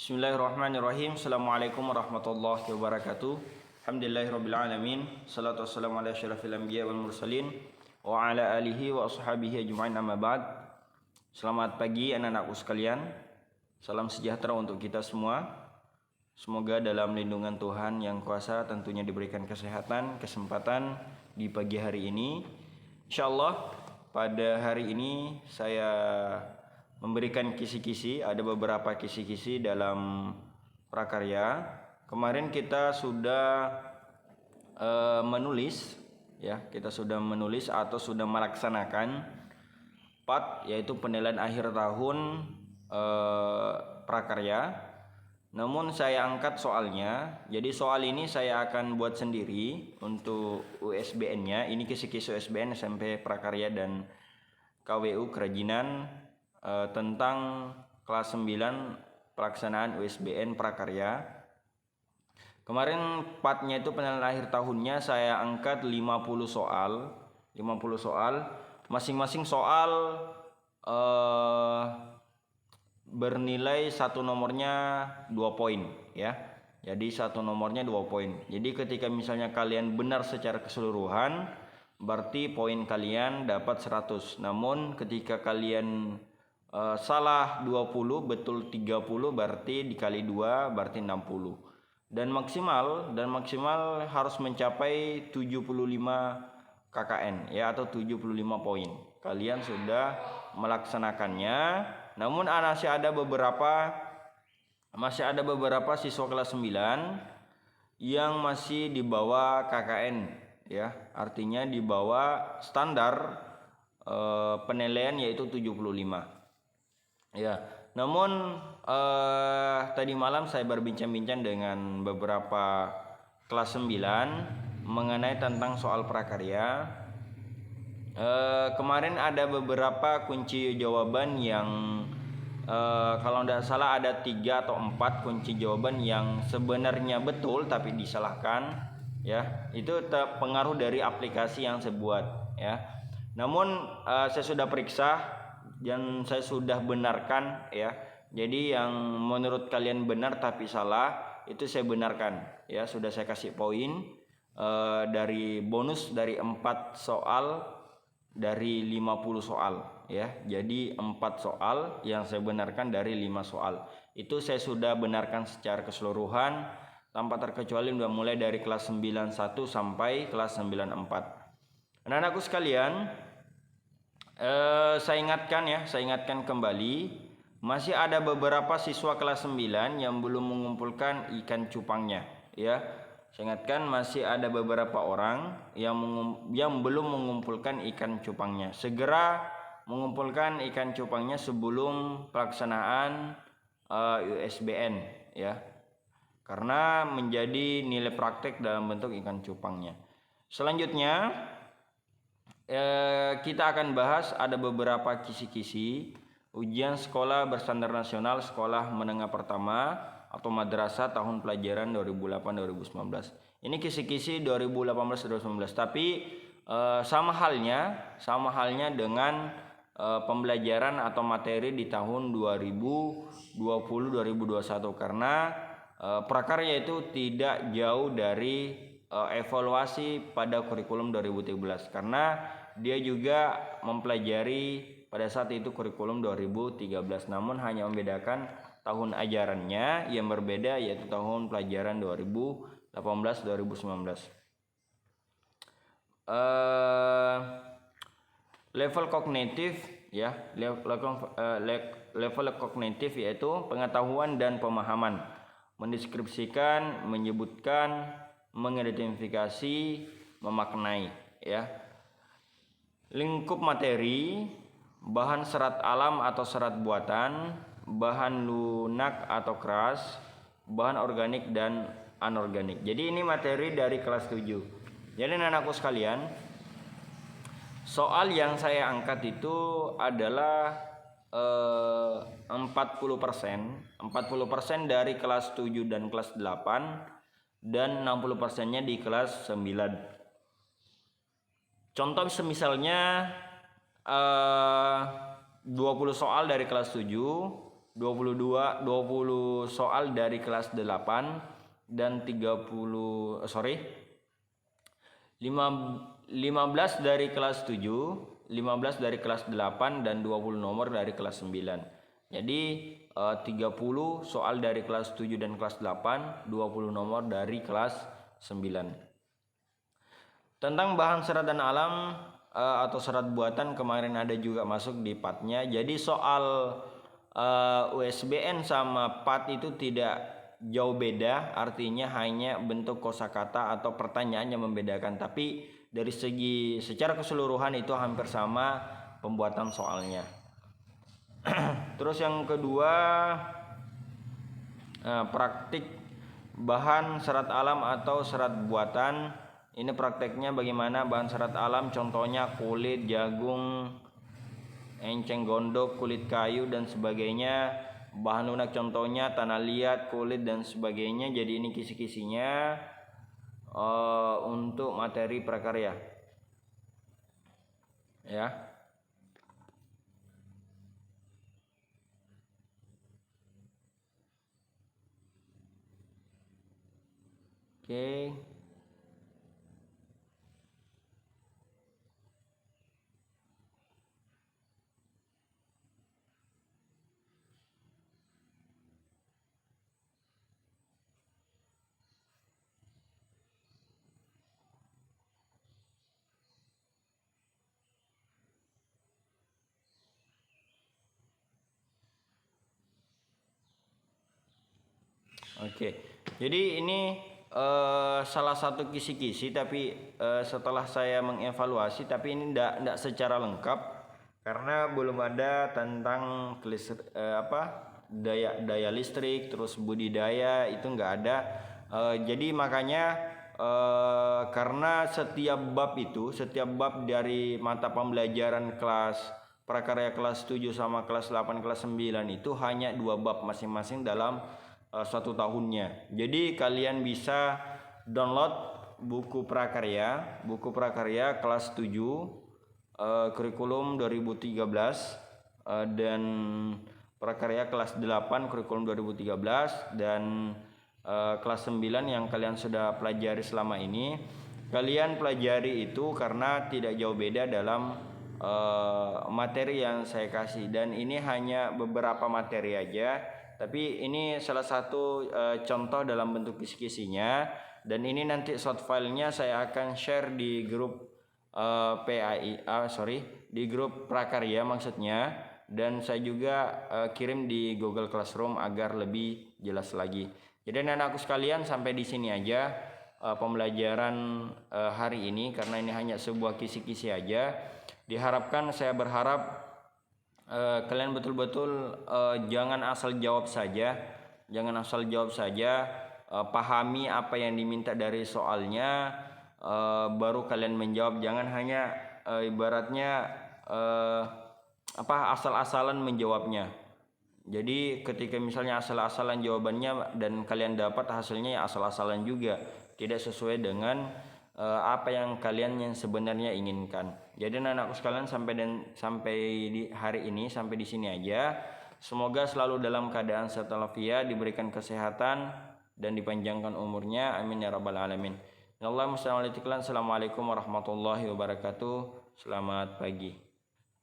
Bismillahirrahmanirrahim. Assalamualaikum warahmatullahi wabarakatuh. Alhamdulillahirabbil alamin. Shalatu wassalamu ala asyrafil anbiya wal mursalin wa ala alihi wa ashabihi ajmain, amma ba'd. Selamat pagi anak-anakku sekalian. Salam sejahtera untuk kita semua. Semoga dalam lindungan Tuhan yang kuasa tentunya diberikan kesehatan, kesempatan di pagi hari ini. Insyaallah pada hari ini saya memberikan kisi-kisi, ada beberapa kisi-kisi dalam prakarya. Kemarin kita sudah menulis, ya, kita sudah menulis atau sudah melaksanakan PAT, yaitu penilaian akhir tahun prakarya. Namun saya angkat soalnya, jadi soal ini saya akan buat sendiri untuk USBN-nya. Ini kisi-kisi USBN SMP prakarya dan KWU kerajinan tentang kelas 9 pelaksanaan USBN prakarya. Kemarin partnya itu penilaian akhir tahunnya saya angkat 50 soal. Masing-masing soal bernilai satu nomornya 2 poin, ya. Jadi satu nomornya 2 poin. Jadi ketika misalnya kalian benar secara keseluruhan, berarti poin kalian dapat 100. Namun ketika kalian salah 20, betul 30, berarti dikali 2 berarti 60. Dan maksimal harus mencapai 75 KKN, ya, atau 75 poin. Kalian sudah melaksanakannya. Namun masih ada beberapa siswa kelas 9 yang masih di bawah KKN, ya. Artinya di bawah standar penilaian, yaitu 75. Ya, namun tadi malam saya berbincang-bincang dengan beberapa kelas 9 mengenai tentang soal prakarya. Kemarin ada beberapa kunci jawaban yang kalau tidak salah ada 3 atau 4 kunci jawaban yang sebenarnya betul tapi disalahkan, ya. Itu terpengaruh dari aplikasi yang saya buat, ya. Namun saya sudah periksa dan saya sudah benarkan, ya. Jadi yang menurut kalian benar tapi salah itu saya benarkan, ya. Sudah saya kasih poin dari bonus dari 4 soal dari 50 soal, ya. Jadi 4 soal yang saya benarkan dari 5 soal. Itu saya sudah benarkan secara keseluruhan tanpa terkecuali, udah mulai dari kelas 91 sampai kelas 94. Anak-anakku sekalian, saya ingatkan kembali, masih ada beberapa siswa kelas 9 yang belum mengumpulkan ikan cupangnya, ya. Saya ingatkan masih ada beberapa orang yang belum mengumpulkan ikan cupangnya. Segera mengumpulkan ikan cupangnya sebelum pelaksanaan USBN, ya. Karena menjadi nilai praktek dalam bentuk ikan cupangnya. Selanjutnya kita akan bahas ada beberapa kisi-kisi ujian sekolah berstandar nasional sekolah menengah pertama atau madrasah tahun pelajaran 2008-2019. Ini kisi-kisi 2018-2019, tapi sama halnya dengan pembelajaran atau materi di tahun 2020-2021, karena prakarya itu tidak jauh dari evaluasi pada kurikulum 2013, karena dia juga mempelajari pada saat itu kurikulum 2013, namun hanya membedakan tahun ajarannya yang berbeda, yaitu tahun pelajaran 2018-2019. Level kognitif, ya, level kognitif yaitu pengetahuan dan pemahaman, mendeskripsikan, menyebutkan, mengidentifikasi, memaknai, ya. Lingkup materi, bahan serat alam atau serat buatan, bahan lunak atau keras, bahan organik dan anorganik. Jadi ini materi dari kelas 7. Jadi anak-anakku sekalian, soal yang saya angkat itu adalah 40% dari kelas 7 dan kelas 8, dan 60%-nya di kelas 9. Contoh misalnya 20 soal dari kelas 7, 20 soal dari kelas 8 dan 15 dari kelas 7, 15 dari kelas 8 dan 20 nomor dari kelas 9. Jadi 30 soal dari kelas 7 dan kelas 8, 20 nomor dari kelas 9. Tentang bahan serat dan alam atau serat buatan kemarin ada juga masuk di partnya. Jadi soal USBN sama part itu tidak jauh beda, artinya hanya bentuk kosakata atau pertanyaan yang membedakan, tapi dari segi secara keseluruhan itu hampir sama pembuatan soalnya. Terus yang kedua, praktik bahan serat alam atau serat buatan. Ini prakteknya bagaimana bahan serat alam, contohnya kulit jagung, enceng gondok, kulit kayu dan sebagainya. Bahan lunak contohnya tanah liat, kulit dan sebagainya. Jadi ini kisi-kisinya untuk materi prakarya. Ya. Oke. Oke, jadi ini salah satu kisi-kisi, tapi setelah saya mengevaluasi, tapi ini tidak secara lengkap karena belum ada tentang daya listrik, terus budidaya itu nggak ada. Jadi makanya karena setiap bab dari mata pembelajaran kelas prakarya kelas 7 sama kelas 8 kelas 9 itu hanya 2 bab masing-masing dalam 1 tahunnya. Jadi kalian bisa download buku prakarya kelas 7 kurikulum 2013 dan prakarya kelas 8 kurikulum 2013 dan kelas 9 yang kalian sudah pelajari selama ini. Kalian pelajari itu karena tidak jauh beda dalam materi yang saya kasih, dan ini hanya beberapa materi aja. Tapi ini salah satu contoh dalam bentuk kisi-kisinya, dan ini nanti short filenya saya akan share di grup di grup prakarya maksudnya, dan saya juga kirim di Google Classroom agar lebih jelas lagi. Jadi anak-anakku sekalian, sampai di sini aja pembelajaran hari ini, karena ini hanya sebuah kisi-kisi aja. Saya berharap kalian betul-betul jangan asal jawab saja, pahami apa yang diminta dari soalnya, baru kalian menjawab. Jangan hanya ibaratnya asal-asalan menjawabnya. Jadi ketika misalnya asal-asalan jawabannya dan kalian dapat hasilnya ya asal-asalan juga, tidak sesuai dengan apa yang kalian yang sebenarnya inginkan. Jadi anak-anakku sekalian, sampai di hari ini sampai di sini aja. Semoga selalu dalam keadaan sehat walafiat, diberikan kesehatan dan dipanjangkan umurnya. Amin ya rabbal alamin. Assalamualaikum warahmatullahi wabarakatuh. Selamat pagi.